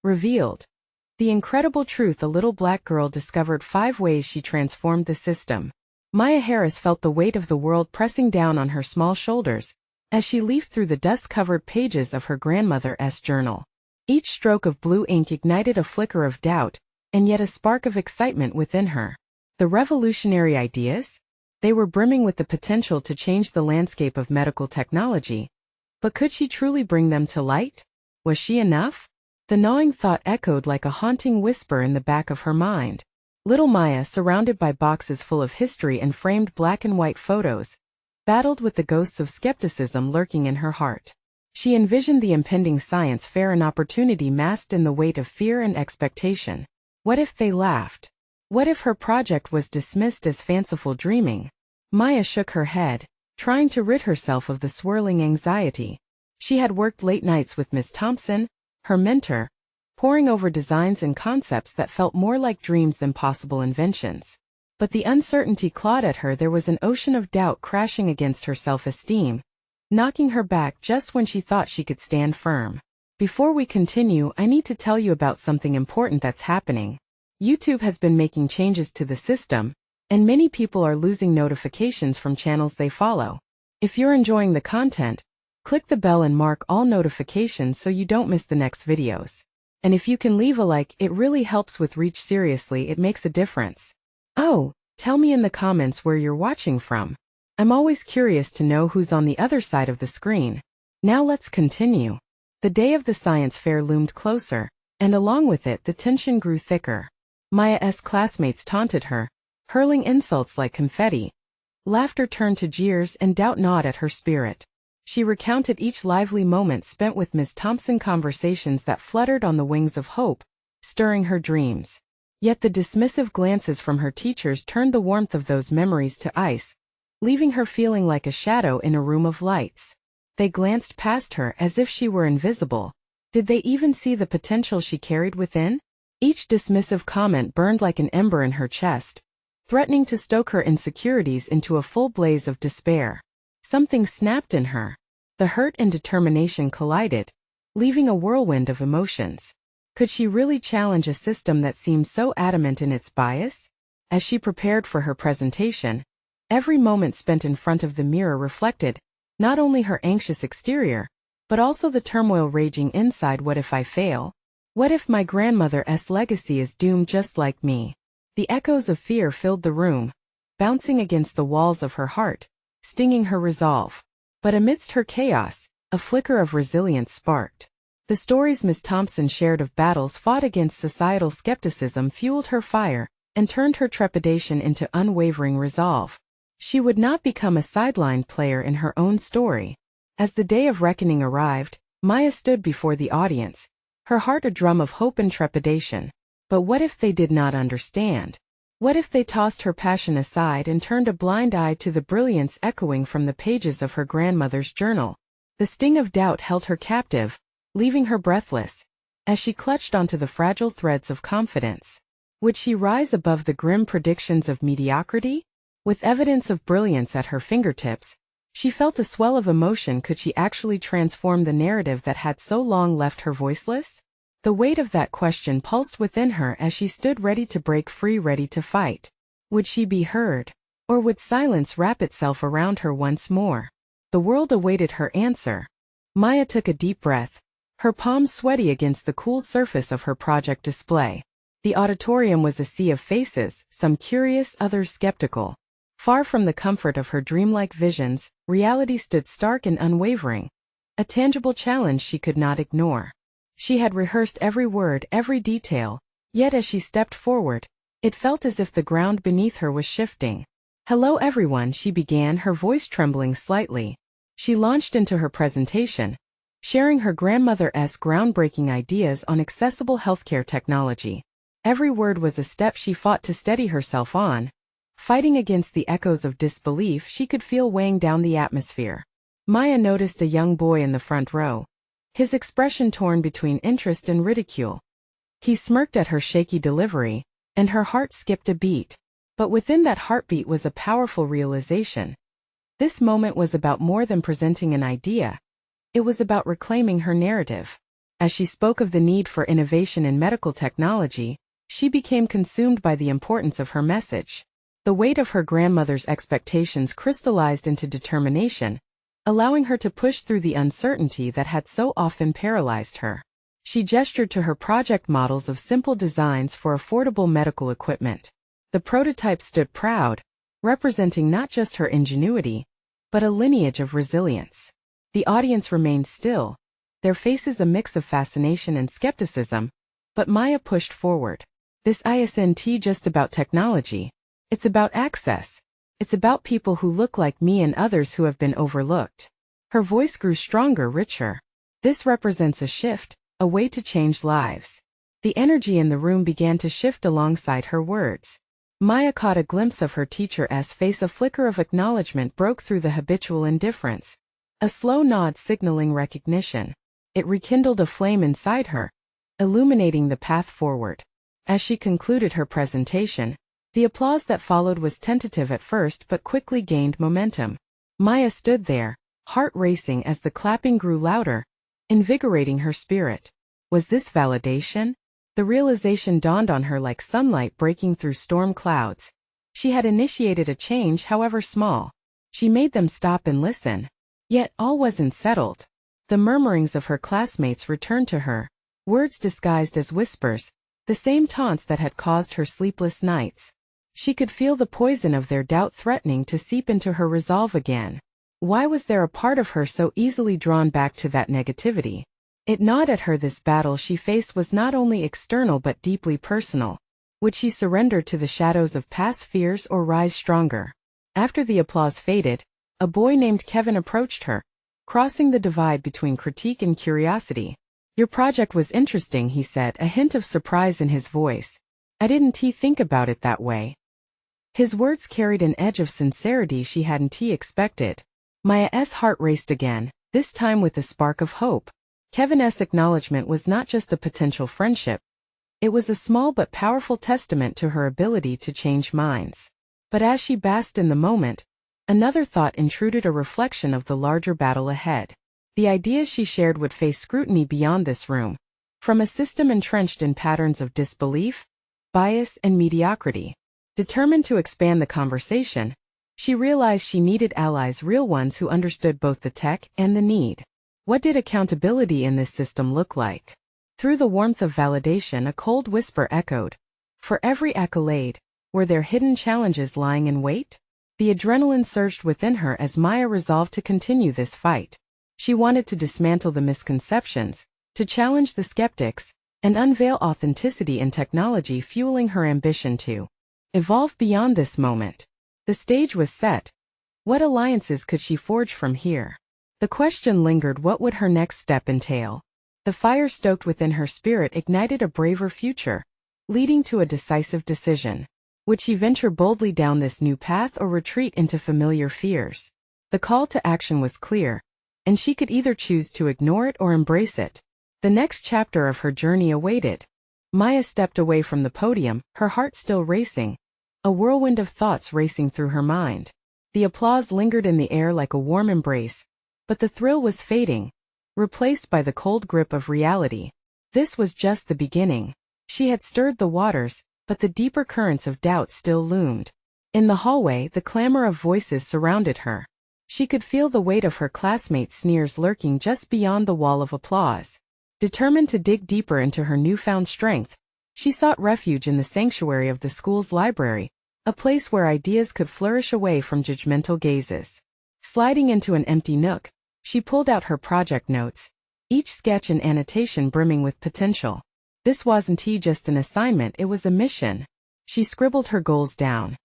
Revealed. The incredible truth: a little black girl discovered 5 ways she transformed the system. Maya Harris felt the weight of the world pressing down on her small shoulders as she leafed through the dust-covered pages of her grandmother's journal. Each stroke of blue ink ignited a flicker of doubt, and yet a spark of excitement within her. The revolutionary ideas? They were brimming with the potential to change the landscape of medical technology. But could she truly bring them to light? Was she enough? The gnawing thought echoed like a haunting whisper in the back of her mind. Little Maya, surrounded by boxes full of history and framed black and white photos, battled with the ghosts of skepticism lurking in her heart. She envisioned the impending science fair, an opportunity masked in the weight of fear and expectation. What if they laughed? What if her project was dismissed as fanciful dreaming? Maya shook her head, trying to rid herself of the swirling anxiety. She had worked late nights with Miss Thompson, her mentor, poring over designs and concepts that felt more like dreams than possible inventions. But the uncertainty clawed at her. There was an ocean of doubt crashing against her self-esteem, knocking her back just when she thought she could stand firm. Before we continue, I need to tell you about something important that's happening. YouTube has been making changes to the system, and many people are losing notifications from channels they follow. If you're enjoying the content, click the bell and mark all notifications so you don't miss the next videos. And if you can leave a like, it really helps with reach. Seriously, it makes a difference. Oh, tell me in the comments where you're watching from. I'm always curious to know who's on the other side of the screen. Now let's continue. The day of the science fair loomed closer, and along with it the tension grew thicker. Maya's classmates taunted her, hurling insults like confetti. Laughter turned to jeers and doubt gnawed at her spirit. She recounted each lively moment spent with Miss Thompson, conversations that fluttered on the wings of hope, stirring her dreams. Yet the dismissive glances from her teachers turned the warmth of those memories to ice, leaving her feeling like a shadow in a room of lights. They glanced past her as if she were invisible. Did they even see the potential she carried within? Each dismissive comment burned like an ember in her chest, threatening to stoke her insecurities into a full blaze of despair. Something snapped in her. The hurt and determination collided, leaving a whirlwind of emotions. Could she really challenge a system that seemed so adamant in its bias? As she prepared for her presentation, every moment spent in front of the mirror reflected not only her anxious exterior, but also the turmoil raging inside. What if I fail? What if my grandmother's legacy is doomed just like me? The echoes of fear filled the room, bouncing against the walls of her heart, stinging her resolve. But amidst her chaos, a flicker of resilience sparked. The stories Miss Thompson shared of battles fought against societal skepticism fueled her fire and turned her trepidation into unwavering resolve. She would not become a sidelined player in her own story. As the day of reckoning arrived, Maya stood before the audience, her heart a drum of hope and trepidation. But what if they did not understand? What if they tossed her passion aside and turned a blind eye to the brilliance echoing from the pages of her grandmother's journal? The sting of doubt held her captive, leaving her breathless, as she clutched onto the fragile threads of confidence. Would she rise above the grim predictions of mediocrity? With evidence of brilliance at her fingertips, she felt a swell of emotion. Could she actually transform the narrative that had so long left her voiceless? The weight of that question pulsed within her as she stood ready to break free, ready to fight. Would she be heard? Or would silence wrap itself around her once more? The world awaited her answer. Maya took a deep breath, her palms sweaty against the cool surface of her project display. The auditorium was a sea of faces, some curious, others skeptical. Far from the comfort of her dreamlike visions, reality stood stark and unwavering, a tangible challenge she could not ignore. She had rehearsed every word, every detail, yet as she stepped forward, it felt as if the ground beneath her was shifting. "Hello everyone," she began, her voice trembling slightly. She launched into her presentation, sharing her grandmother's groundbreaking ideas on accessible healthcare technology. Every word was a step she fought to steady herself on, fighting against the echoes of disbelief she could feel weighing down the atmosphere. Maya noticed a young boy in the front row, his expression torn between interest and ridicule. He smirked at her shaky delivery, and her heart skipped a beat. But within that heartbeat was a powerful realization. This moment was about more than presenting an idea. It was about reclaiming her narrative. As she spoke of the need for innovation in medical technology, she became consumed by the importance of her message. The weight of her grandmother's expectations crystallized into determination, allowing her to push through the uncertainty that had so often paralyzed her. She gestured to her project models of simple designs for affordable medical equipment. The prototype stood proud, representing not just her ingenuity, but a lineage of resilience. The audience remained still, their faces a mix of fascination and skepticism, but Maya pushed forward. This isn't just about technology. It's about access. It's about people who look like me and others who have been overlooked. Her voice grew stronger, richer. This represents a shift, a way to change lives. The energy in the room began to shift alongside her words. Maya caught a glimpse of her teacher's face. A flicker of acknowledgement broke through the habitual indifference. A slow nod signaling recognition. It rekindled a flame inside her, illuminating the path forward. As she concluded her presentation, the applause that followed was tentative at first but quickly gained momentum. Maya stood there, heart racing as the clapping grew louder, invigorating her spirit. Was this validation? The realization dawned on her like sunlight breaking through storm clouds. She had initiated a change, however small. She made them stop and listen. Yet all wasn't settled. The murmurings of her classmates returned to her, words disguised as whispers, the same taunts that had caused her sleepless nights. She could feel the poison of their doubt threatening to seep into her resolve again. Why was there a part of her so easily drawn back to that negativity? It gnawed at her. This battle she faced was not only external but deeply personal. Would she surrender to the shadows of past fears or rise stronger? After the applause faded, a boy named Kevin approached her, crossing the divide between critique and curiosity. Your project was interesting, he said, a hint of surprise in his voice. I didn't think about it that way. His words carried an edge of sincerity she hadn't expected. Maya's heart raced again, this time with a spark of hope. Kevin's acknowledgement was not just a potential friendship. It was a small but powerful testament to her ability to change minds. But as she basked in the moment, another thought intruded, a reflection of the larger battle ahead. The ideas she shared would face scrutiny beyond this room, from a system entrenched in patterns of disbelief, bias, and mediocrity. Determined to expand the conversation, she realized she needed allies, real ones who understood both the tech and the need. What did accountability in this system look like? Through the warmth of validation, a cold whisper echoed. For every accolade, were there hidden challenges lying in wait? The adrenaline surged within her as Maya resolved to continue this fight. She wanted to dismantle the misconceptions, to challenge the skeptics, and unveil authenticity in technology, fueling her ambition to evolve beyond this moment. The stage was set. What alliances could she forge from here? The question lingered, what would her next step entail? The fire stoked within her spirit ignited a braver future, leading to a decisive decision. Would she venture boldly down this new path or retreat into familiar fears? The call to action was clear, and she could either choose to ignore it or embrace it. The next chapter of her journey awaited. Maya stepped away from the podium, her heart still racing, a whirlwind of thoughts racing through her mind. The applause lingered in the air like a warm embrace, but the thrill was fading, replaced by the cold grip of reality. This was just the beginning. She had stirred the waters, but the deeper currents of doubt still loomed. In the hallway, the clamor of voices surrounded her. She could feel the weight of her classmates' sneers lurking just beyond the wall of applause. Determined to dig deeper into her newfound strength, she sought refuge in the sanctuary of the school's library, a place where ideas could flourish away from judgmental gazes. Sliding into an empty nook, she pulled out her project notes, each sketch and annotation brimming with potential. This wasn't just an assignment, it was a mission. She scribbled her goals down.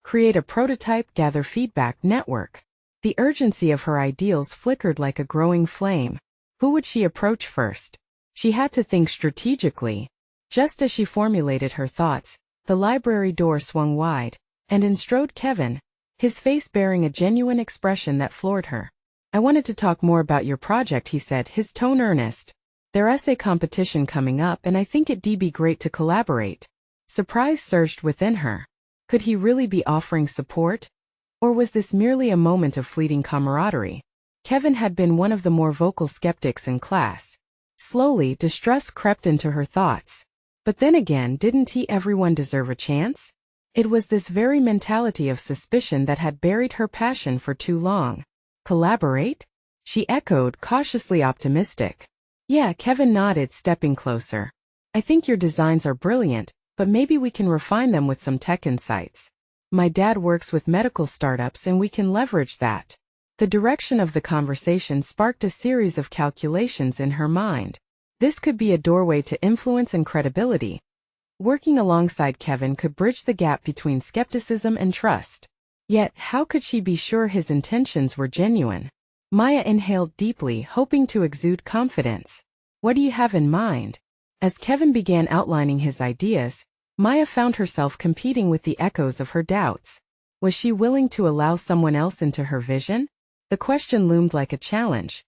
Create a prototype, gather feedback, network. The urgency of her ideals flickered like a growing flame. Who would she approach first? She had to think strategically. Just as she formulated her thoughts, the library door swung wide, and in strode Kevin, his face bearing a genuine expression that floored her. I wanted to talk more about your project, he said, his tone earnest. There's a competition coming up and I think it'd be great to collaborate. Surprise surged within her. Could he really be offering support? Or was this merely a moment of fleeting camaraderie? Kevin had been one of the more vocal skeptics in class. Slowly, distrust crept into her thoughts. But then again, didn't everyone deserve a chance? It was this very mentality of suspicion that had buried her passion for too long. Collaborate? She echoed, cautiously optimistic. Yeah, Kevin nodded, stepping closer. I think your designs are brilliant, but maybe we can refine them with some tech insights. My dad works with medical startups and we can leverage that. The direction of the conversation sparked a series of calculations in her mind. This could be a doorway to influence and credibility. Working alongside Kevin could bridge the gap between skepticism and trust. Yet, how could she be sure his intentions were genuine? Maya inhaled deeply, hoping to exude confidence. What do you have in mind? As Kevin began outlining his ideas, Maya found herself competing with the echoes of her doubts. Was she willing to allow someone else into her vision? The question loomed like a challenge.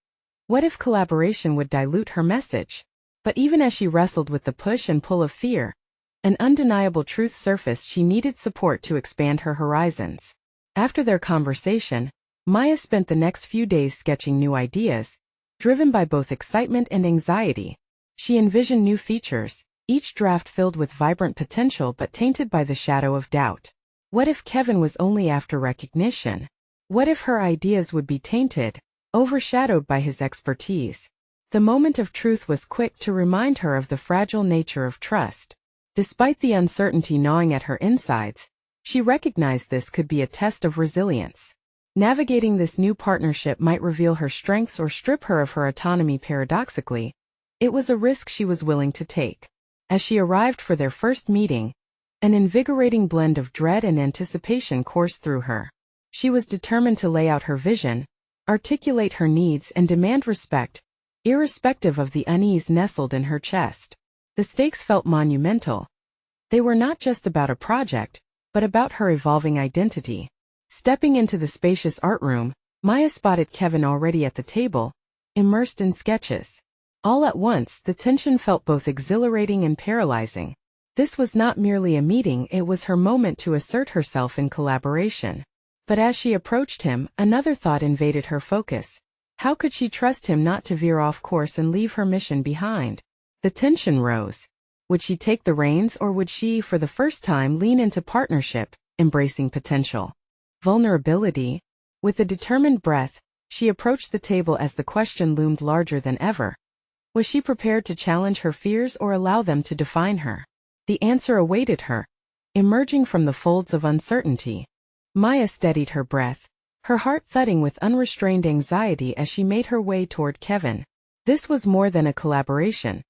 What if collaboration would dilute her message? But even as she wrestled with the push and pull of fear, an undeniable truth surfaced: she needed support to expand her horizons. After their conversation, Maya spent the next few days sketching new ideas, driven by both excitement and anxiety. She envisioned new features, each draft filled with vibrant potential but tainted by the shadow of doubt. What if Kevin was only after recognition? What if her ideas would be tainted, overshadowed by his expertise? The moment of truth was quick to remind her of the fragile nature of trust. Despite the uncertainty gnawing at her insides, she recognized this could be a test of resilience. Navigating this new partnership might reveal her strengths or strip her of her autonomy. Paradoxically, it was a risk she was willing to take. As she arrived for their first meeting, an invigorating blend of dread and anticipation coursed through her. She was determined to lay out her vision, articulate her needs, and demand respect, irrespective of the unease nestled in her chest. The stakes felt monumental. They were not just about a project, but about her evolving identity. Stepping into the spacious art room, Maya spotted Kevin already at the table, immersed in sketches. All at once, the tension felt both exhilarating and paralyzing. This was not merely a meeting, it was her moment to assert herself in collaboration. But as she approached him, another thought invaded her focus. How could she trust him not to veer off course and leave her mission behind? The tension rose. Would she take the reins, or would she, for the first time, lean into partnership, embracing potential vulnerability? With a determined breath, she approached the table as the question loomed larger than ever. Was she prepared to challenge her fears or allow them to define her? The answer awaited her, emerging from the folds of uncertainty. Maya steadied her breath, her heart thudding with unrestrained anxiety as she made her way toward Kevin. This was more than a collaboration.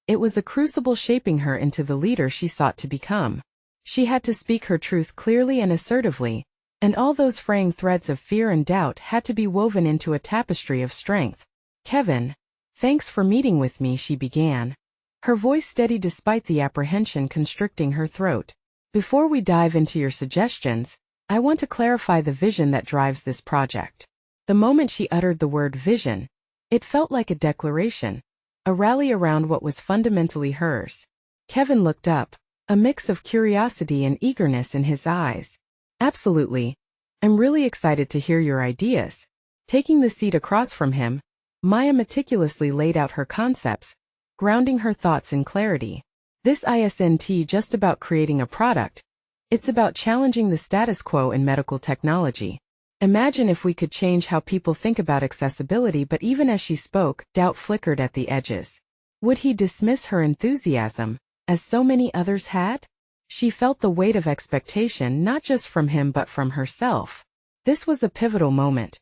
It was a crucible shaping her into the leader she sought to become. She had to speak her truth clearly and assertively, and all those fraying threads of fear and doubt had to be woven into a tapestry of strength. Kevin, thanks for meeting with me, she began, her voice steady despite the apprehension constricting her throat. Before we dive into your suggestions, I want to clarify the vision that drives this project. The moment she uttered the word vision, it felt like a declaration, a rally around what was fundamentally hers. Kevin looked up, a mix of curiosity and eagerness in his eyes. Absolutely. I'm really excited to hear your ideas. Taking the seat across from him, Maya meticulously laid out her concepts, grounding her thoughts in clarity. This isn't just about creating a product. It's about challenging the status quo in medical technology. Imagine if we could change how people think about accessibility. But even as she spoke, doubt flickered at the edges. Would he dismiss her enthusiasm, as so many others had? She felt the weight of expectation not just from him but from herself. This was a pivotal moment.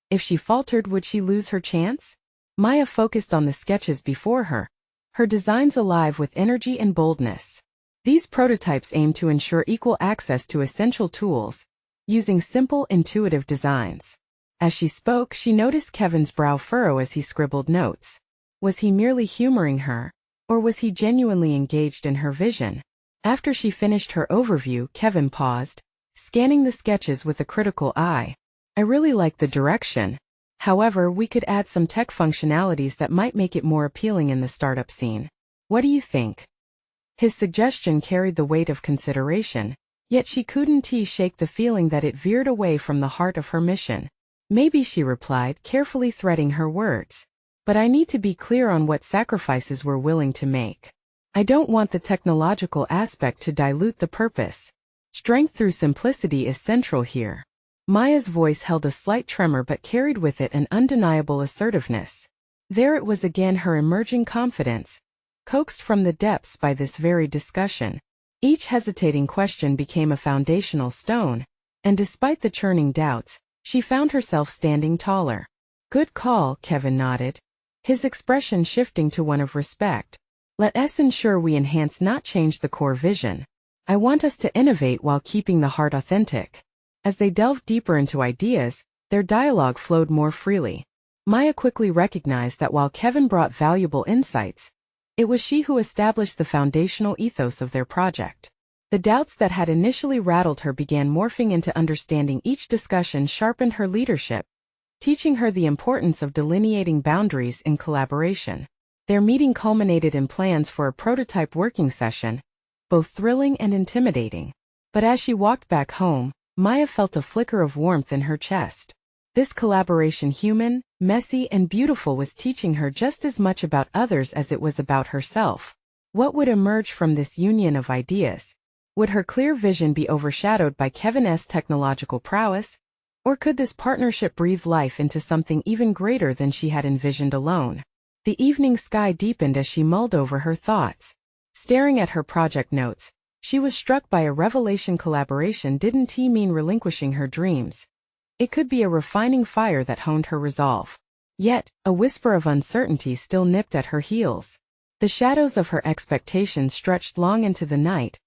If she faltered, would she lose her chance? Maya focused on the sketches before her, her designs alive with energy and boldness. These prototypes aimed to ensure equal access to essential tools, using simple, intuitive designs. As she spoke, she noticed Kevin's brow furrow as he scribbled notes. Was he merely humoring her, or was he genuinely engaged in her vision? After she finished her overview, Kevin paused, scanning the sketches with a critical eye. I really like the direction. However, we could add some tech functionalities that might make it more appealing in the startup scene. What do you think? His suggestion carried the weight of consideration, yet she couldn't shake the feeling that it veered away from the heart of her mission. Maybe, she replied, carefully threading her words. But I need to be clear on what sacrifices we're willing to make. I don't want the technological aspect to dilute the purpose. Strength through simplicity is central here. Maya's voice held a slight tremor but carried with it an undeniable assertiveness. There it was again, her emerging confidence, coaxed from the depths by this very discussion. Each hesitating question became a foundational stone, and despite the churning doubts, she found herself standing taller. Good call, Kevin nodded, his expression shifting to one of respect. Let us ensure we enhance, not change, the core vision. I want us to innovate while keeping the heart authentic. As they delved deeper into ideas, their dialogue flowed more freely. Maya quickly recognized that while Kevin brought valuable insights, it was she who established the foundational ethos of their project. The doubts that had initially rattled her began morphing into understanding. Each discussion sharpened her leadership, teaching her the importance of delineating boundaries in collaboration. Their meeting culminated in plans for a prototype working session, both thrilling and intimidating. But as she walked back home, Maya felt a flicker of warmth in her chest. This collaboration, human, messy, and beautiful, was teaching her just as much about others as it was about herself. What would emerge from this union of ideas? Would her clear vision be overshadowed by Kevin's technological prowess? Or could this partnership breathe life into something even greater than she had envisioned alone? The evening sky deepened as she mulled over her thoughts. Staring at her project notes, she was struck by a revelation. Collaboration didn't mean relinquishing her dreams. It could be a refining fire that honed her resolve. Yet, a whisper of uncertainty still nipped at her heels. The shadows of her expectations stretched long into the night,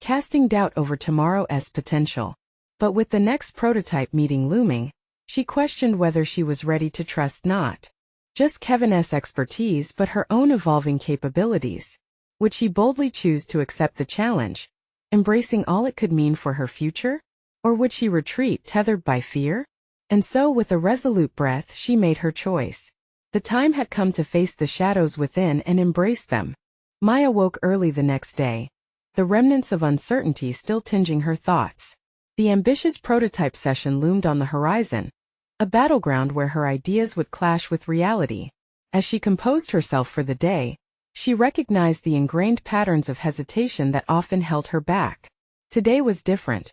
casting doubt over tomorrow's potential. But with the next prototype meeting looming, she questioned whether she was ready to trust not just Kevin's expertise but her own evolving capabilities. Would she boldly choose to accept the challenge, embracing all it could mean for her future? Or would she retreat, tethered by fear? And so, with a resolute breath, she made her choice. The time had come to face the shadows within and embrace them. Maya woke early the next day, the remnants of uncertainty still tinging her thoughts. The ambitious prototype session loomed on the horizon, a battleground where her ideas would clash with reality. As she composed herself for the day, she recognized the ingrained patterns of hesitation that often held her back. Today was different.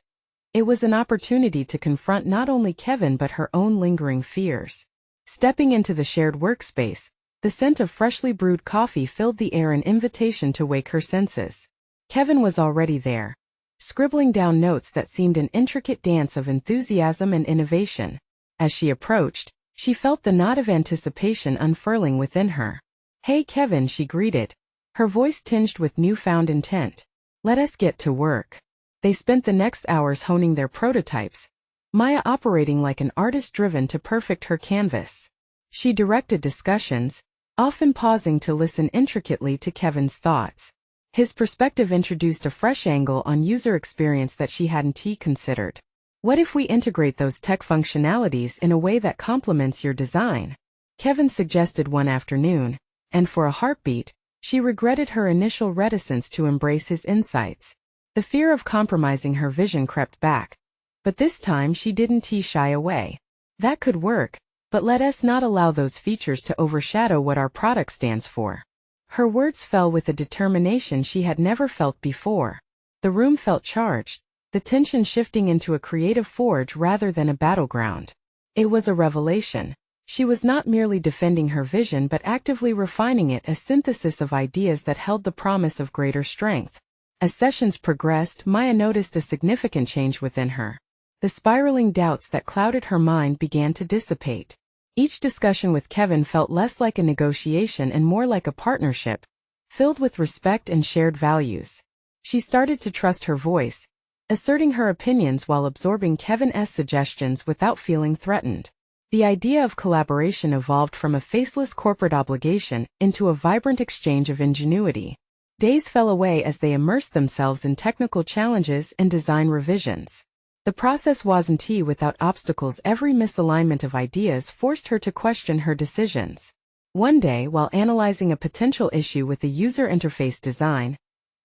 It was an opportunity to confront not only Kevin but her own lingering fears. Stepping into the shared workspace, the scent of freshly brewed coffee filled the air, an invitation to wake her senses. Kevin was already there, scribbling down notes that seemed an intricate dance of enthusiasm and innovation. As she approached, she felt the knot of anticipation unfurling within her. "Hey Kevin," she greeted, her voice tinged with newfound intent. "Let us get to work." They spent the next hours honing their prototypes, Maya operating like an artist driven to perfect her canvas. She directed discussions, often pausing to listen intricately to Kevin's thoughts. His perspective introduced a fresh angle on user experience that she hadn't considered. "What if we integrate those tech functionalities in a way that complements your design?" Kevin suggested one afternoon, and for a heartbeat, she regretted her initial reticence to embrace his insights. The fear of compromising her vision crept back, but this time she didn't shy away. "That could work, but let us not allow those features to overshadow what our product stands for." Her words fell with a determination she had never felt before. The room felt charged, the tension shifting into a creative forge rather than a battleground. It was a revelation. She was not merely defending her vision but actively refining it, a synthesis of ideas that held the promise of greater strength. As sessions progressed, Maya noticed a significant change within her. The spiraling doubts that clouded her mind began to dissipate. Each discussion with Kevin felt less like a negotiation and more like a partnership, filled with respect and shared values. She started to trust her voice, asserting her opinions while absorbing Kevin's suggestions without feeling threatened. The idea of collaboration evolved from a faceless corporate obligation into a vibrant exchange of ingenuity. Days fell away as they immersed themselves in technical challenges and design revisions. The process wasn't without obstacles. Every misalignment of ideas forced her to question her decisions. One day, while analyzing a potential issue with the user interface design,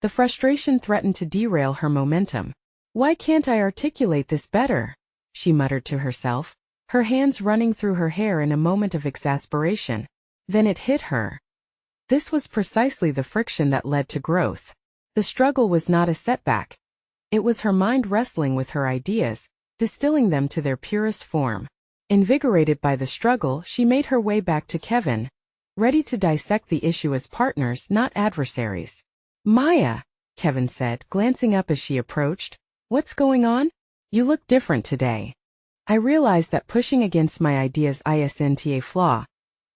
the frustration threatened to derail her momentum. "Why can't I articulate this better?" she muttered to herself, her hands running through her hair in a moment of exasperation. Then it hit her. This was precisely the friction that led to growth. The struggle was not a setback. It was her mind wrestling with her ideas, distilling them to their purest form. Invigorated by the struggle, she made her way back to Kevin, ready to dissect the issue as partners, not adversaries. "Maya," Kevin said, glancing up as she approached. "What's going on? You look different today." "I realize that pushing against my ideas isn't a flaw.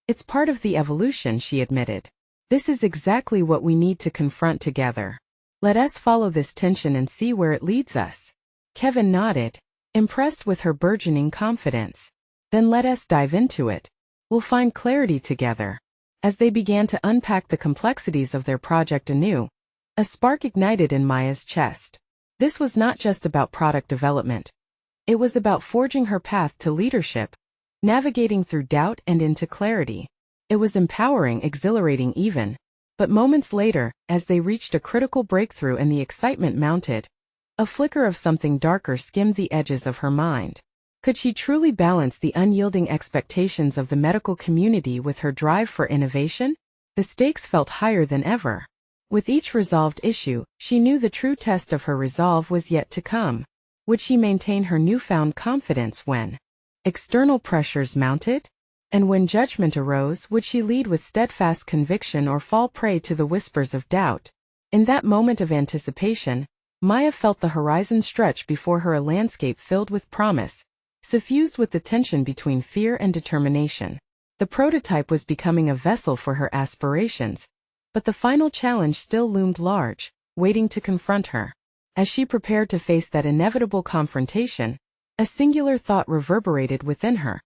It's part of the evolution," she admitted. "This is exactly what we need to confront together. Let us follow this tension and see where it leads us." Kevin nodded, impressed with her burgeoning confidence. "Then let us dive into it. We'll find clarity together." As they began to unpack the complexities of their project anew, a spark ignited in Maya's chest. This was not just about product development. It was about forging her path to leadership, navigating through doubt and into clarity. It was empowering, exhilarating even. But moments later, as they reached a critical breakthrough and the excitement mounted, a flicker of something darker skimmed the edges of her mind. Could she truly balance the unyielding expectations of the medical community with her drive for innovation? The stakes felt higher than ever. With each resolved issue, she knew the true test of her resolve was yet to come. Would she maintain her newfound confidence when external pressures mounted? And when judgment arose, would she lead with steadfast conviction or fall prey to the whispers of doubt? In that moment of anticipation, Maya felt the horizon stretch before her, a landscape filled with promise, suffused with the tension between fear and determination. The prototype was becoming a vessel for her aspirations, but the final challenge still loomed large, waiting to confront her. As she prepared to face that inevitable confrontation, a singular thought reverberated within her.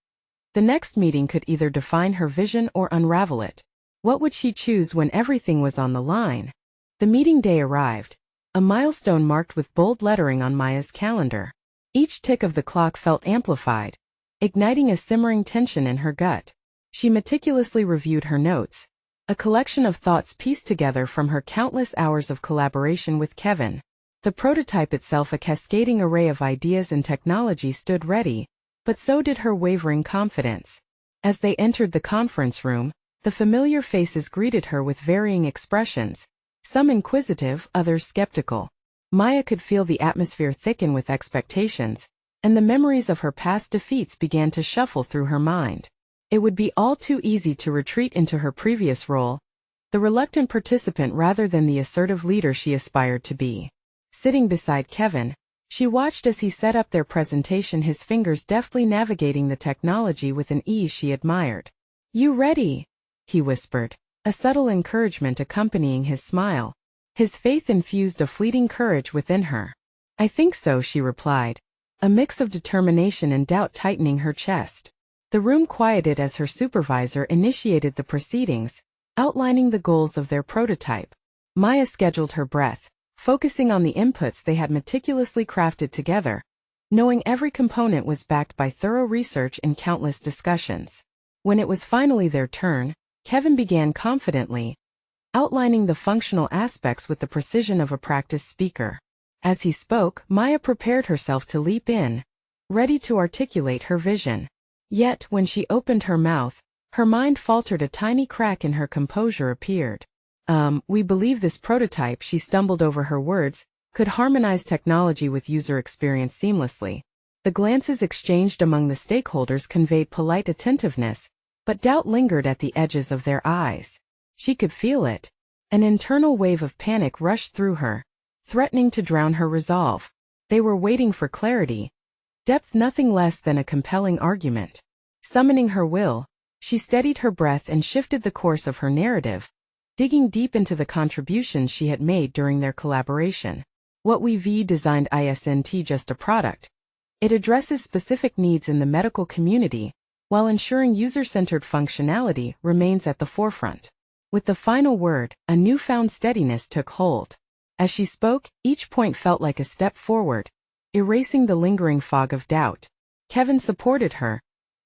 The next meeting could either define her vision or unravel it. What would she choose when everything was on the line? The meeting day arrived, a milestone marked with bold lettering on Maya's calendar. Each tick of the clock felt amplified, igniting a simmering tension in her gut. She meticulously reviewed her notes, a collection of thoughts pieced together from her countless hours of collaboration with Kevin. The prototype itself, a cascading array of ideas and technology, stood ready, but so did her wavering confidence. As they entered the conference room, the familiar faces greeted her with varying expressions, some inquisitive, others skeptical. Maya could feel the atmosphere thicken with expectations, and the memories of her past defeats began to shuffle through her mind. It would be all too easy to retreat into her previous role, the reluctant participant rather than the assertive leader she aspired to be. Sitting beside Kevin, she watched as he set up their presentation, his fingers deftly navigating the technology with an ease she admired. "You ready?" he whispered, a subtle encouragement accompanying his smile. His faith infused a fleeting courage within her. "I think so," she replied, a mix of determination and doubt tightening her chest. The room quieted as her supervisor initiated the proceedings, outlining the goals of their prototype. Maya scheduled her breath, focusing on the inputs they had meticulously crafted together, knowing every component was backed by thorough research and countless discussions. When it was finally their turn, Kevin began confidently, outlining the functional aspects with the precision of a practiced speaker. As he spoke, Maya prepared herself to leap in, ready to articulate her vision. Yet, when she opened her mouth, her mind faltered, a tiny crack in her composure appeared. We believe this prototype," she stumbled over her words, "could harmonize technology with user experience seamlessly." The glances exchanged among the stakeholders conveyed polite attentiveness, but doubt lingered at the edges of their eyes. She could feel it. An internal wave of panic rushed through her, threatening to drown her resolve. They were waiting for clarity, depth, nothing less than a compelling argument. Summoning her will, she steadied her breath and shifted the course of her narrative, digging deep into the contributions she had made during their collaboration. "What we designed isn't just a product. It addresses specific needs in the medical community, while ensuring user-centered functionality remains at the forefront." With the final word, a newfound steadiness took hold. As she spoke, each point felt like a step forward, erasing the lingering fog of doubt. Kevin supported her,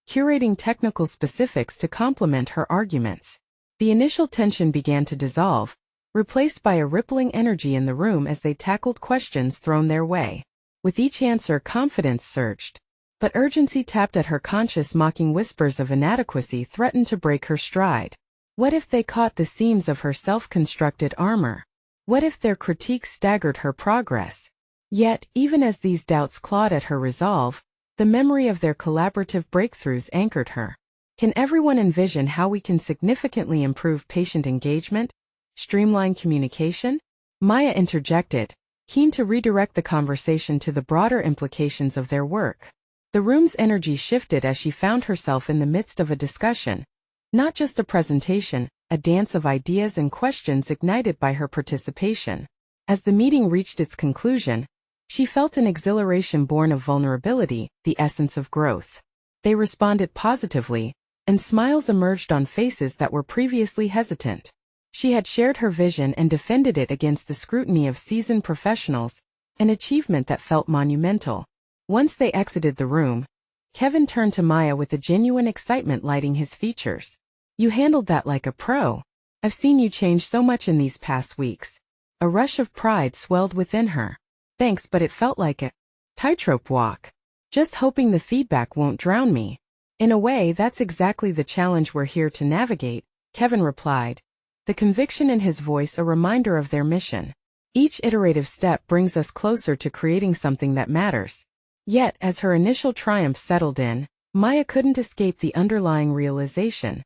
curating technical specifics to complement her arguments. The initial tension began to dissolve, replaced by a rippling energy in the room as they tackled questions thrown their way. With each answer, confidence surged, but urgency tapped at her conscience. Mocking whispers of inadequacy threatened to break her stride. What if they caught the seams of her self-constructed armor? What if their critiques staggered her progress? Yet, even as these doubts clawed at her resolve, the memory of their collaborative breakthroughs anchored her. Can everyone envision how we can significantly improve patient engagement, streamline communication? Maya interjected, keen to redirect the conversation to the broader implications of their work. The room's energy shifted as she found herself in the midst of a discussion, not just a presentation, a dance of ideas and questions ignited by her participation. As the meeting reached its conclusion, she felt an exhilaration born of vulnerability, the essence of growth. They responded positively, and smiles emerged on faces that were previously hesitant. She had shared her vision and defended it against the scrutiny of seasoned professionals, an achievement that felt monumental. Once they exited the room, Kevin turned to Maya with a genuine excitement lighting his features. "You handled that like a pro. I've seen you change so much in these past weeks." A rush of pride swelled within her. "Thanks, but it felt like a tightrope walk. Just hoping the feedback won't drown me." "In a way, that's exactly the challenge we're here to navigate," Kevin replied, the conviction in his voice a reminder of their mission. "Each iterative step brings us closer to creating something that matters." Yet, as her initial triumph settled in, Maya couldn't escape the underlying realization.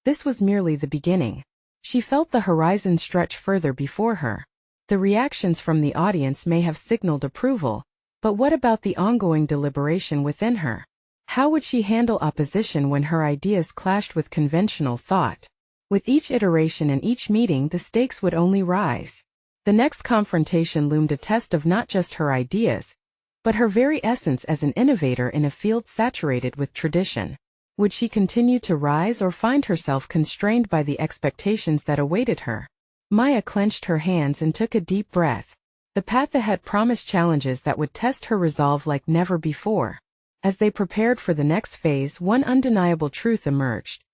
This was merely the beginning. She felt the horizon stretch further before her. The reactions from the audience may have signaled approval, but what about the ongoing deliberation within her? How would she handle opposition when her ideas clashed with conventional thought? With each iteration and each meeting, the stakes would only rise. The next confrontation loomed a test of not just her ideas, but her very essence as an innovator in a field saturated with tradition. Would she continue to rise or find herself constrained by the expectations that awaited her? Maya clenched her hands and took a deep breath. The path ahead promised challenges that would test her resolve like never before. As they prepared for the next phase, one undeniable truth emerged.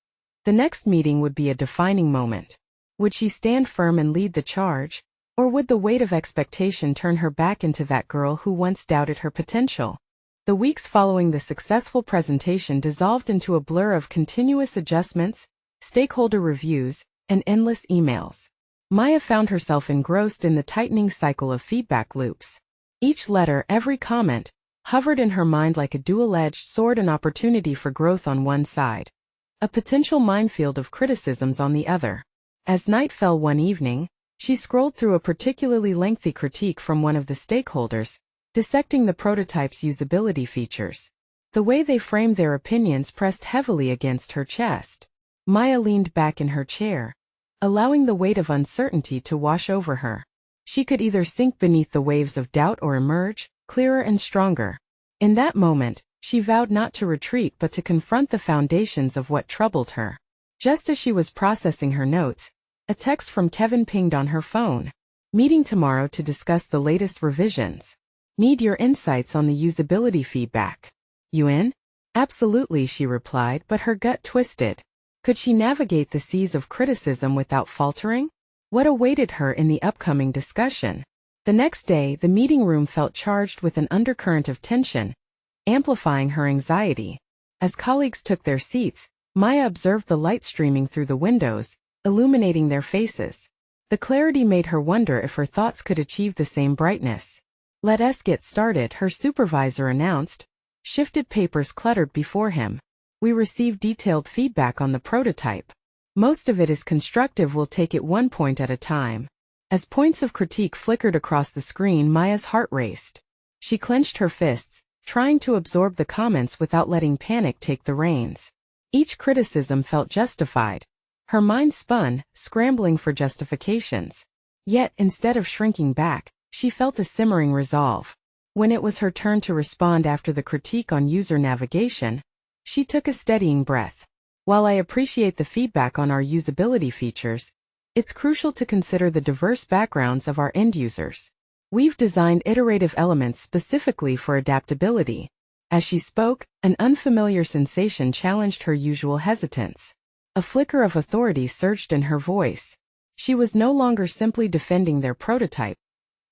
The next meeting would be a defining moment. Would she stand firm and lead the charge, or would the weight of expectation turn her back into that girl who once doubted her potential? The weeks following the successful presentation dissolved into a blur of continuous adjustments, stakeholder reviews, and endless emails. Maya found herself engrossed in the tightening cycle of feedback loops. Each letter, every comment, hovered in her mind like a dual-edged sword, an opportunity for growth on one side, a potential minefield of criticisms on the other. As night fell one evening, she scrolled through a particularly lengthy critique from one of the stakeholders, dissecting the prototype's usability features. The way they framed their opinions pressed heavily against her chest. Maya leaned back in her chair, allowing the weight of uncertainty to wash over her. She could either sink beneath the waves of doubt or emerge, clearer and stronger. In that moment, she vowed not to retreat but to confront the foundations of what troubled her. Just as she was processing her notes, a text from Kevin pinged on her phone. "Meeting tomorrow to discuss the latest revisions. Need your insights on the usability feedback. You in?" "Absolutely," she replied, but her gut twisted. Could she navigate the seas of criticism without faltering? What awaited her in the upcoming discussion? The next day, the meeting room felt charged with an undercurrent of tension, amplifying her anxiety. As colleagues took their seats, Maya observed the light streaming through the windows, illuminating their faces. The clarity made her wonder if her thoughts could achieve the same brightness. "Let us get started," her supervisor announced. Shifted papers cluttered before him. "We received detailed feedback on the prototype. Most of it is constructive. We'll take it one point at a time." As points of critique flickered across the screen, Maya's heart raced. She clenched her fists, trying to absorb the comments without letting panic take the reins. Each criticism felt justified. Her mind spun, scrambling for justifications. Yet, instead of shrinking back, she felt a simmering resolve. When it was her turn to respond after the critique on user navigation, she took a steadying breath. "While I appreciate the feedback on our usability features, it's crucial to consider the diverse backgrounds of our end users. We've designed iterative elements specifically for adaptability." As she spoke, an unfamiliar sensation challenged her usual hesitance. A flicker of authority surged in her voice. She was no longer simply defending their prototype.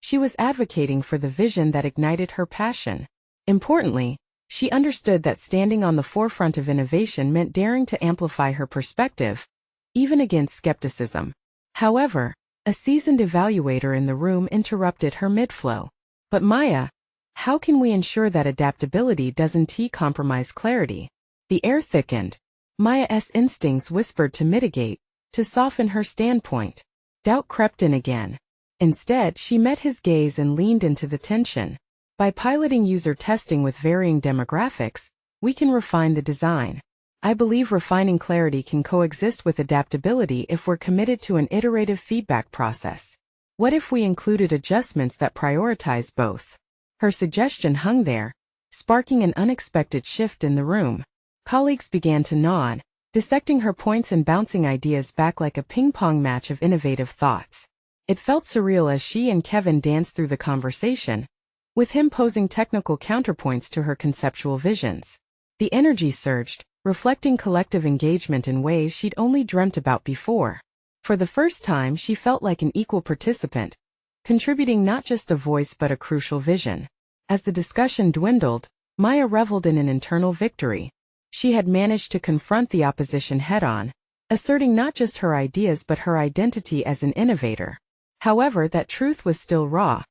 She was advocating for the vision that ignited her passion. Importantly, she understood that standing on the forefront of innovation meant daring to amplify her perspective, even against skepticism. However, a seasoned evaluator in the room interrupted her mid-flow. But Maya, how can we ensure that adaptability doesn't compromise clarity? The air thickened. Maya's instincts whispered to mitigate, to soften her standpoint. Doubt crept in again. Instead, she met his gaze and leaned into the tension. By piloting user testing with varying demographics, we can refine the design. I believe refining clarity can coexist with adaptability if we're committed to an iterative feedback process. What if we included adjustments that prioritize both? Her suggestion hung there, sparking an unexpected shift in the room. Colleagues began to nod, dissecting her points and bouncing ideas back like a ping-pong match of innovative thoughts. It felt surreal as she and Kevin danced through the conversation, with him posing technical counterpoints to her conceptual visions. The energy surged, reflecting collective engagement in ways she'd only dreamt about before. For the first time, she felt like an equal participant, contributing not just a voice but a crucial vision. As the discussion dwindled, Maya reveled in an internal victory. She had managed to confront the opposition head-on, asserting not just her ideas but her identity as an innovator. However, that truth was still raw.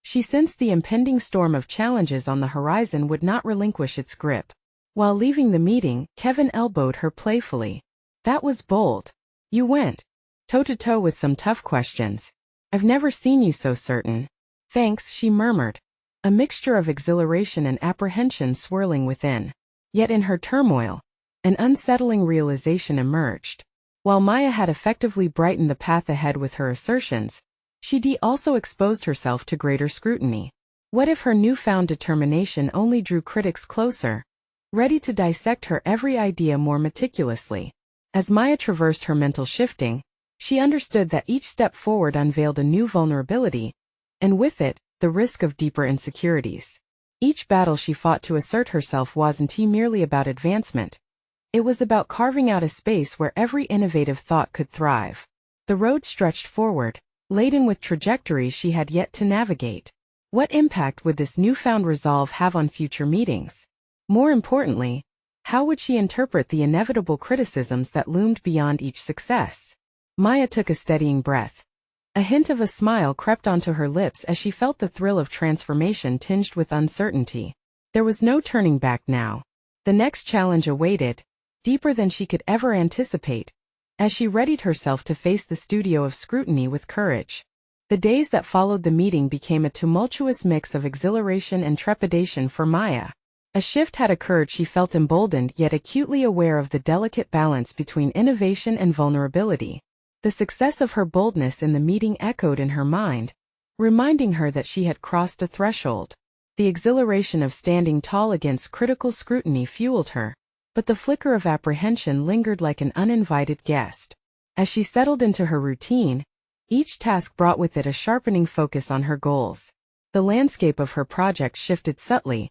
She sensed the impending storm of challenges on the horizon would not relinquish its grip. While leaving the meeting, Kevin elbowed her playfully. That was bold. You went toe-to-toe with some tough questions. I've never seen you so certain. Thanks, she murmured, a mixture of exhilaration and apprehension swirling within. Yet in her turmoil, an unsettling realization emerged. While Maya had effectively brightened the path ahead with her assertions, she also exposed herself to greater scrutiny. What if her newfound determination only drew critics closer, ready to dissect her every idea more meticulously? As Maya traversed her mental shifting, she understood that each step forward unveiled a new vulnerability, and with it, the risk of deeper insecurities. Each battle she fought to assert herself wasn't merely about advancement. It was about carving out a space where every innovative thought could thrive. The road stretched forward, laden with trajectories she had yet to navigate. What impact would this newfound resolve have on future meetings? More importantly, how would she interpret the inevitable criticisms that loomed beyond each success? Maya took a steadying breath. A hint of a smile crept onto her lips as she felt the thrill of transformation tinged with uncertainty. There was no turning back now. The next challenge awaited, deeper than she could ever anticipate, as she readied herself to face the studio of scrutiny with courage. The days that followed the meeting became a tumultuous mix of exhilaration and trepidation for Maya. A shift had occurred. She felt emboldened yet acutely aware of the delicate balance between innovation and vulnerability. The success of her boldness in the meeting echoed in her mind, reminding her that she had crossed a threshold. The exhilaration of standing tall against critical scrutiny fueled her, but the flicker of apprehension lingered like an uninvited guest. As she settled into her routine, each task brought with it a sharpening focus on her goals. The landscape of her project shifted subtly.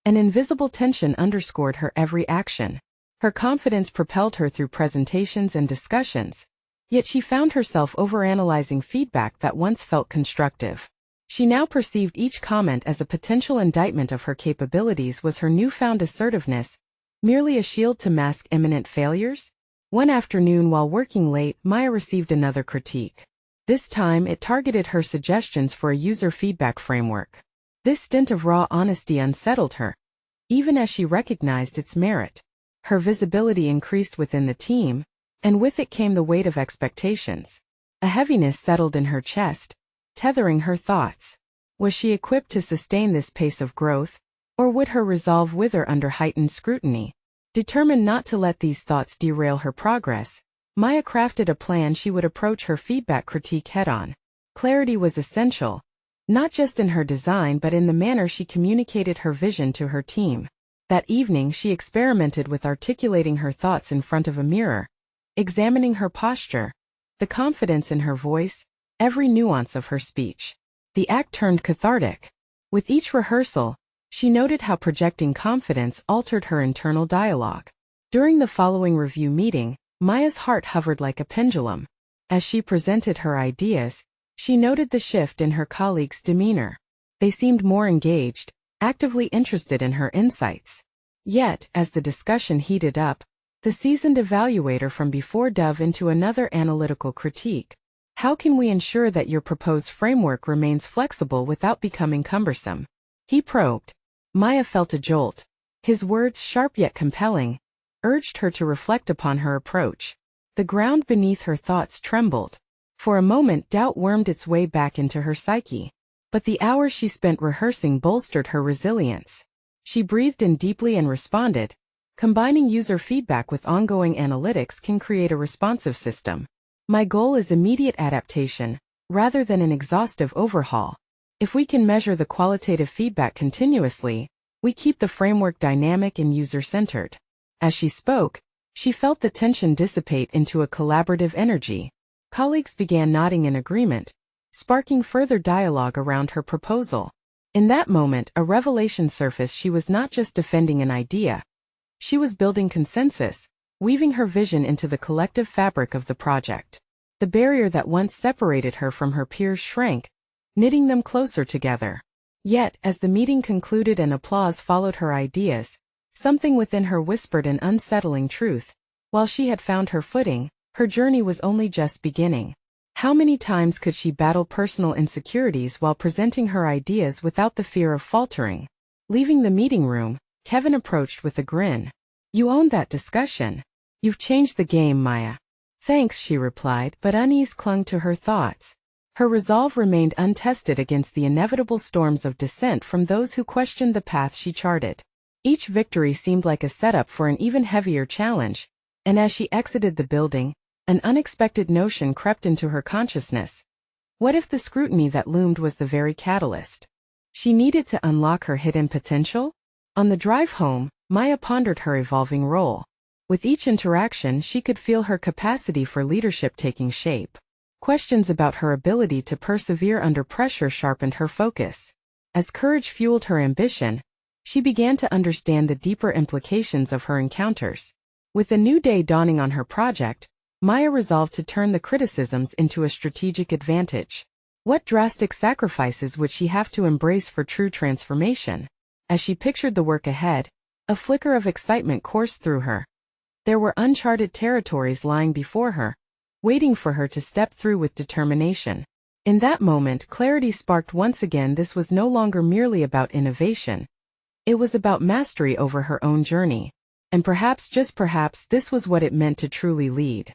An invisible tension underscored her every action. Her confidence propelled her through presentations and discussions, yet she found herself overanalyzing feedback that once felt constructive. She now perceived each comment as a potential indictment of her capabilities. Was her newfound assertiveness merely a shield to mask imminent failures? One afternoon while working late, Maya received another critique. This time it targeted her suggestions for a user feedback framework. This stint of raw honesty unsettled her, even as she recognized its merit. Her visibility increased within the team, and with it came the weight of expectations. A heaviness settled in her chest, tethering her thoughts. Was she equipped to sustain this pace of growth, or would her resolve wither under heightened scrutiny? Determined not to let these thoughts derail her progress, Maya crafted a plan she would approach her feedback critique head-on. Clarity was essential, not just in her design but in the manner she communicated her vision to her team. That evening she experimented with articulating her thoughts in front of a mirror, examining her posture, the confidence in her voice, every nuance of her speech. The act turned cathartic. With each rehearsal, she noted how projecting confidence altered her internal dialogue. During the following review meeting, Maya's heart hovered like a pendulum. As she presented her ideas, she noted the shift in her colleagues' demeanor. They seemed more engaged, actively interested in her insights. Yet, as the discussion heated up, the seasoned evaluator from before dove into another analytical critique. How can we ensure that your proposed framework remains flexible without becoming cumbersome? He probed. Maya felt a jolt. His words, sharp yet compelling, urged her to reflect upon her approach. The ground beneath her thoughts trembled. For a moment doubt wormed its way back into her psyche. But the hours she spent rehearsing bolstered her resilience. She breathed in deeply and responded. Combining user feedback with ongoing analytics can create a responsive system. My goal is immediate adaptation, rather than an exhaustive overhaul. If we can measure the qualitative feedback continuously, we keep the framework dynamic and user-centered. As she spoke, she felt the tension dissipate into a collaborative energy. Colleagues began nodding in agreement, sparking further dialogue around her proposal. In that moment, a revelation surfaced. She was not just defending an idea. She was building consensus, weaving her vision into the collective fabric of the project. The barrier that once separated her from her peers shrank, knitting them closer together. Yet, as the meeting concluded and applause followed her ideas, something within her whispered an unsettling truth. While she had found her footing, her journey was only just beginning. How many times could she battle personal insecurities while presenting her ideas without the fear of faltering? Leaving the meeting room, Kevin approached with a grin. You owned that discussion. You've changed the game, Maya. Thanks, she replied, but unease clung to her thoughts. Her resolve remained untested against the inevitable storms of dissent from those who questioned the path she charted. Each victory seemed like a setup for an even heavier challenge, and as she exited the building, an unexpected notion crept into her consciousness. What if the scrutiny that loomed was the very catalyst? She needed to unlock her hidden potential? On the drive home, Maya pondered her evolving role. With each interaction, she could feel her capacity for leadership taking shape. Questions about her ability to persevere under pressure sharpened her focus. As courage fueled her ambition, she began to understand the deeper implications of her encounters. With a new day dawning on her project, Maya resolved to turn the criticisms into a strategic advantage. What drastic sacrifices would she have to embrace for true transformation? As she pictured the work ahead, a flicker of excitement coursed through her. There were uncharted territories lying before her, waiting for her to step through with determination. In that moment, clarity sparked once again. This was no longer merely about innovation. It was about mastery over her own journey. And perhaps, just perhaps, this was what it meant to truly lead.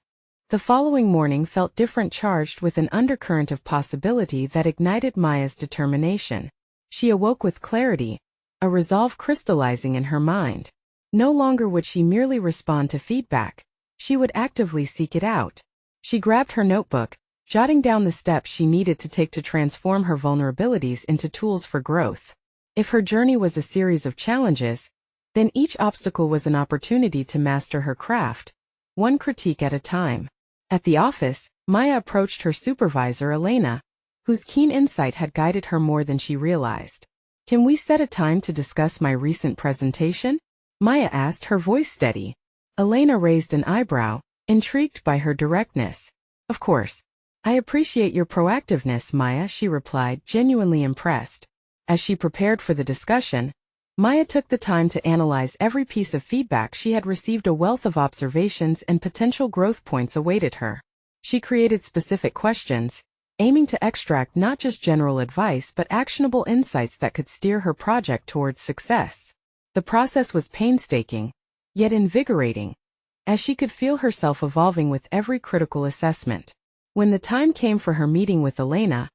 The following morning felt different, charged with an undercurrent of possibility that ignited Maya's determination. She awoke with clarity, a resolve crystallizing in her mind. No longer would she merely respond to feedback. She would actively seek it out. She grabbed her notebook, jotting down the steps she needed to take to transform her vulnerabilities into tools for growth. If her journey was a series of challenges, then each obstacle was an opportunity to master her craft, one critique at a time. At the office, Maya approached her supervisor, Elena, whose keen insight had guided her more than she realized. Can we set a time to discuss my recent presentation? Maya asked, her voice steady. Elena raised an eyebrow, intrigued by her directness. Of course. I appreciate your proactiveness, Maya, she replied, genuinely impressed. As she prepared for the discussion, Maya took the time to analyze every piece of feedback she had received. A wealth of observations and potential growth points awaited her. She created specific questions, aiming to extract not just general advice but actionable insights that could steer her project towards success. The process was painstaking, yet invigorating, as she could feel herself evolving with every critical assessment. When the time came for her meeting with Elena,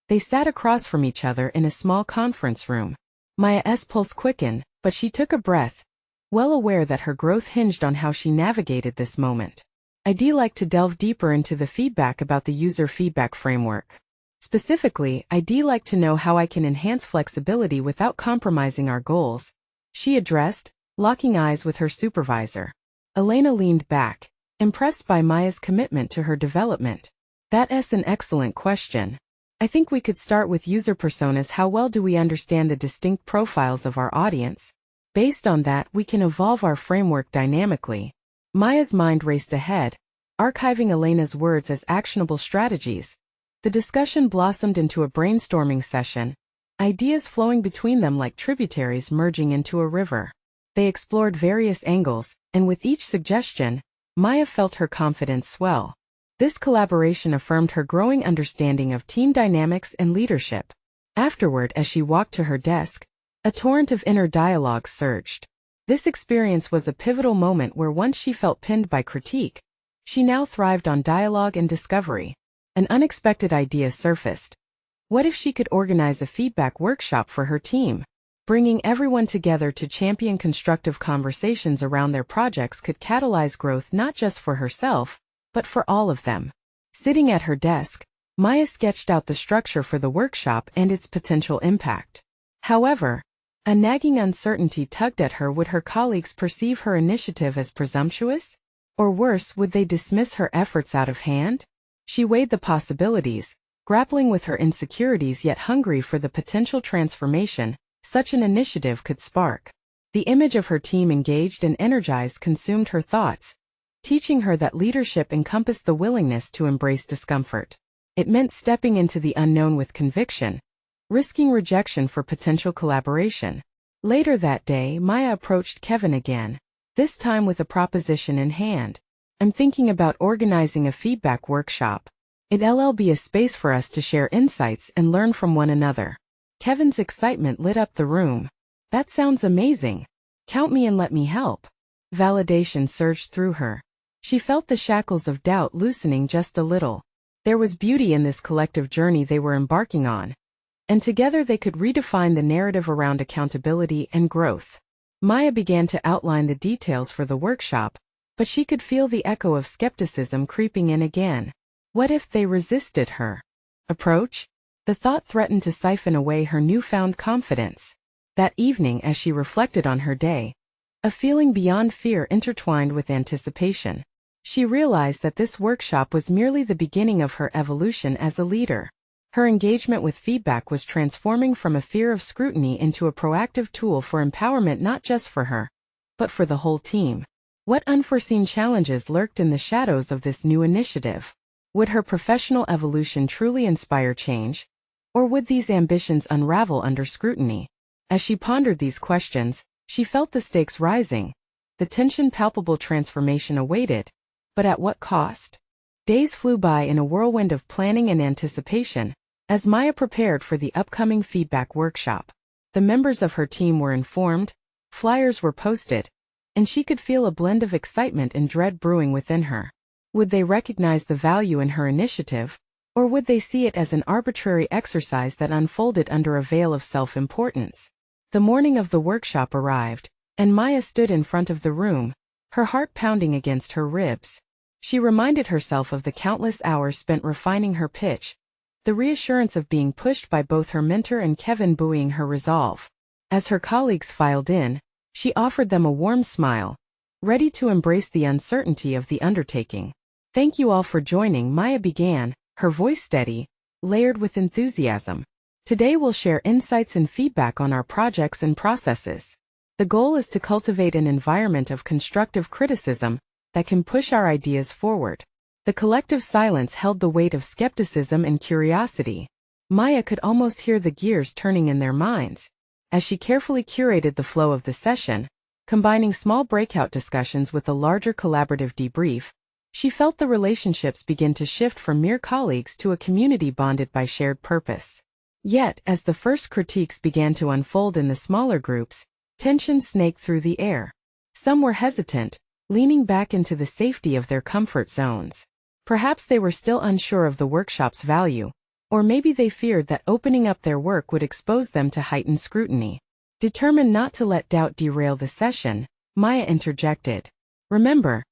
they sat across from each other in a small conference room. Maya's pulse quickened, but she took a breath, well aware that her growth hinged on how she navigated this moment. I'd like to delve deeper into the feedback about the user feedback framework. Specifically, I'd like to know how I can enhance flexibility without compromising our goals, she addressed, locking eyes with her supervisor. Elena leaned back, impressed by Maya's commitment to her development. That's an excellent question. I think we could start with user personas. How well do we understand the distinct profiles of our audience? Based on that, we can evolve our framework dynamically. Maya's mind raced ahead, archiving Elena's words as actionable strategies. The discussion blossomed into a brainstorming session, ideas flowing between them like tributaries merging into a river. They explored various angles, and with each suggestion, Maya felt her confidence swell. This collaboration affirmed her growing understanding of team dynamics and leadership. Afterward, as she walked to her desk, a torrent of inner dialogue surged. This experience was a pivotal moment where once she felt pinned by critique, she now thrived on dialogue and discovery. An unexpected idea surfaced. What if she could organize a feedback workshop for her team? Bringing everyone together to champion constructive conversations around their projects could catalyze growth not just for herself, but for all of them. Sitting at her desk, Maya sketched out the structure for the workshop and its potential impact. However, a nagging uncertainty tugged at her. Would her colleagues perceive her initiative as presumptuous? Or worse, would they dismiss her efforts out of hand? She weighed the possibilities, grappling with her insecurities yet hungry for the potential transformation such an initiative could spark. The image of her team engaged and energized consumed her thoughts, teaching her that leadership encompassed the willingness to embrace discomfort. It meant stepping into the unknown with conviction, risking rejection for potential collaboration. Later that day, Maya approached Kevin again, this time with a proposition in hand. I'm thinking about organizing a feedback workshop. It'll be a space for us to share insights and learn from one another. Kevin's excitement lit up the room. That sounds amazing. Count me and let me help. Validation surged through her. She felt the shackles of doubt loosening just a little. There was beauty in this collective journey they were embarking on, and together they could redefine the narrative around accountability and growth. Maya began to outline the details for the workshop, but she could feel the echo of skepticism creeping in again. What if they resisted her approach? The thought threatened to siphon away her newfound confidence. That evening, as she reflected on her day, a feeling beyond fear intertwined with anticipation. She realized that this workshop was merely the beginning of her evolution as a leader. Her engagement with feedback was transforming from a fear of scrutiny into a proactive tool for empowerment, not just for her, but for the whole team. What unforeseen challenges lurked in the shadows of this new initiative? Would her professional evolution truly inspire change? Or would these ambitions unravel under scrutiny? As she pondered these questions, she felt the stakes rising. The tension palpable transformation awaited. But at what cost? Days flew by in a whirlwind of planning and anticipation, as Maya prepared for the upcoming feedback workshop. The members of her team were informed, flyers were posted, and she could feel a blend of excitement and dread brewing within her. Would they recognize the value in her initiative, or would they see it as an arbitrary exercise that unfolded under a veil of self-importance? The morning of the workshop arrived, and Maya stood in front of the room, her heart pounding against her ribs. She reminded herself of the countless hours spent refining her pitch, the reassurance of being pushed by both her mentor and Kevin buoying her resolve. As her colleagues filed in, she offered them a warm smile, ready to embrace the uncertainty of the undertaking. Thank you all for joining, Maya began, her voice steady, layered with enthusiasm. Today we'll share insights and feedback on our projects and processes. The goal is to cultivate an environment of constructive criticism that can push our ideas forward. The collective silence held the weight of skepticism and curiosity. Maya could almost hear the gears turning in their minds. As she carefully curated the flow of the session, combining small breakout discussions with a larger collaborative debrief, she felt the relationships begin to shift from mere colleagues to a community bonded by shared purpose. Yet, as the first critiques began to unfold in the smaller groups, tension snaked through the air. Some were hesitant, leaning back into the safety of their comfort zones. Perhaps they were still unsure of the workshop's value, or maybe they feared that opening up their work would expose them to heightened scrutiny. Determined not to let doubt derail the session, Maya interjected. Remember,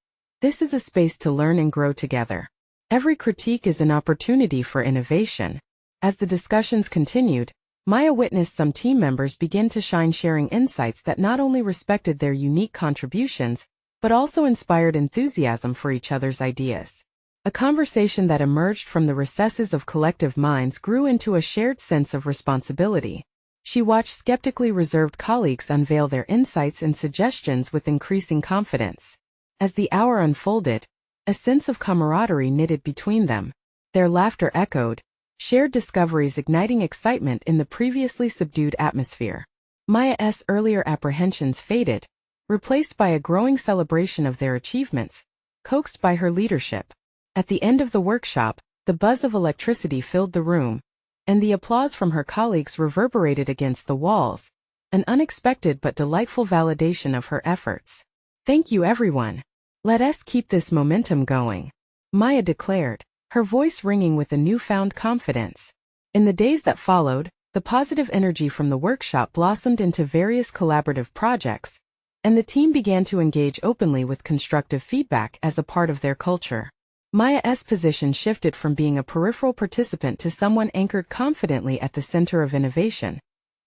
this is a space to learn and grow together. Every critique is an opportunity for innovation. As the discussions continued, Maya witnessed some team members begin to shine, sharing insights that not only respected their unique contributions, but also inspired enthusiasm for each other's ideas. A conversation that emerged from the recesses of collective minds grew into a shared sense of responsibility. She watched skeptically reserved colleagues unveil their insights and suggestions with increasing confidence. As the hour unfolded, a sense of camaraderie knitted between them. Their laughter echoed, shared discoveries igniting excitement in the previously subdued atmosphere. Maya's earlier apprehensions faded, replaced by a growing celebration of their achievements, coaxed by her leadership. At the end of the workshop, the buzz of electricity filled the room, and the applause from her colleagues reverberated against the walls, an unexpected but delightful validation of her efforts. "Thank you, everyone. Let us keep this momentum going," Maya declared, her voice ringing with a newfound confidence. In the days that followed, the positive energy from the workshop blossomed into various collaborative projects, and the team began to engage openly with constructive feedback as a part of their culture. Maya's position shifted from being a peripheral participant to someone anchored confidently at the center of innovation.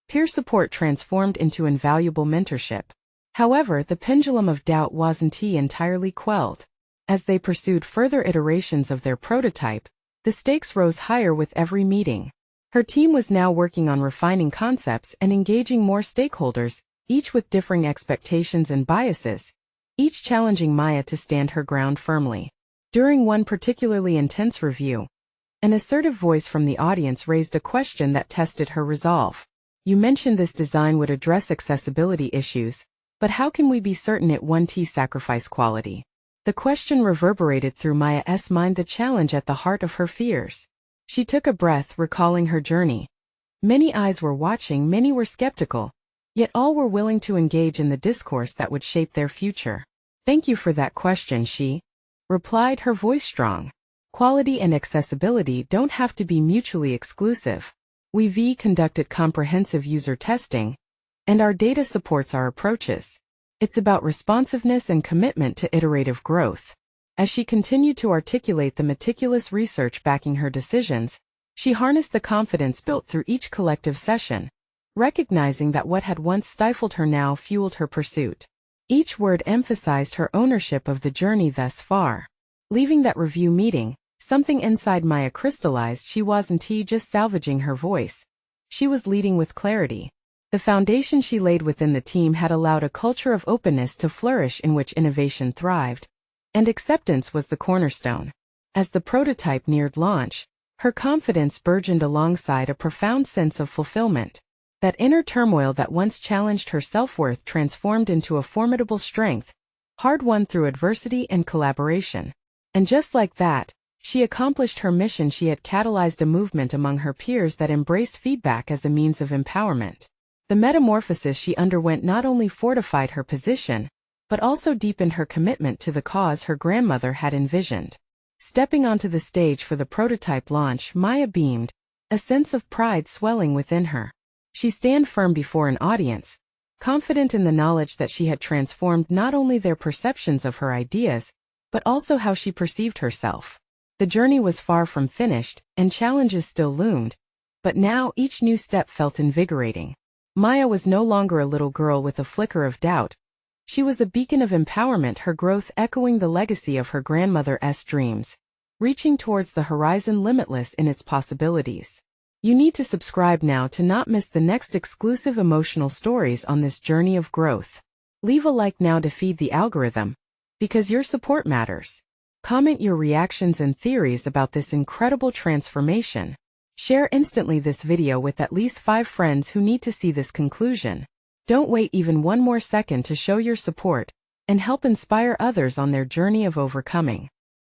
Peer support transformed into invaluable mentorship. However, the pendulum of doubt wasn't entirely quelled. As they pursued further iterations of their prototype, the stakes rose higher with every meeting. Her team was now working on refining concepts and engaging more stakeholders, each with differing expectations and biases, each challenging Maya to stand her ground firmly. During one particularly intense review, an assertive voice from the audience raised a question that tested her resolve. "You mentioned this design would address accessibility issues, but how can we be certain it won't sacrifice quality?" The question reverberated through Maya's mind, the challenge at the heart of her fears. She took a breath, recalling her journey. Many eyes were watching, many were skeptical, yet all were willing to engage in the discourse that would shape their future. "Thank you for that question," she replied, her voice strong. "Quality and accessibility don't have to be mutually exclusive. We've conducted comprehensive user testing, and our data supports our approaches. It's about responsiveness and commitment to iterative growth." As she continued to articulate the meticulous research backing her decisions, she harnessed the confidence built through each collective session, recognizing that what had once stifled her now fueled her pursuit. Each word emphasized her ownership of the journey thus far. Leaving that review meeting, something inside Maya crystallized. She wasn't just salvaging her voice. She was leading with clarity. The foundation she laid within the team had allowed a culture of openness to flourish in which innovation thrived, and acceptance was the cornerstone. As the prototype neared launch, her confidence burgeoned alongside a profound sense of fulfillment. That inner turmoil that once challenged her self-worth transformed into a formidable strength, hard-won through adversity and collaboration. And just like that, she accomplished her mission. She had catalyzed a movement among her peers that embraced feedback as a means of empowerment. The metamorphosis she underwent not only fortified her position, but also deepened her commitment to the cause her grandmother had envisioned. Stepping onto the stage for the prototype launch, Maya beamed, a sense of pride swelling within her. She stood firm before an audience, confident in the knowledge that she had transformed not only their perceptions of her ideas, but also how she perceived herself. The journey was far from finished, and challenges still loomed, but now each new step felt invigorating. Maya was no longer a little girl with a flicker of doubt. She was a beacon of empowerment, her growth echoing the legacy of her grandmother's dreams, reaching towards the horizon, limitless in its possibilities. You need to subscribe now to not miss the next exclusive emotional stories on this journey of growth. Leave a like now to feed the algorithm, because your support matters. Comment your reactions and theories about this incredible transformation. Share instantly this video with at least 5 friends who need to see this conclusion. Don't wait even one more second to show your support and help inspire others on their journey of overcoming.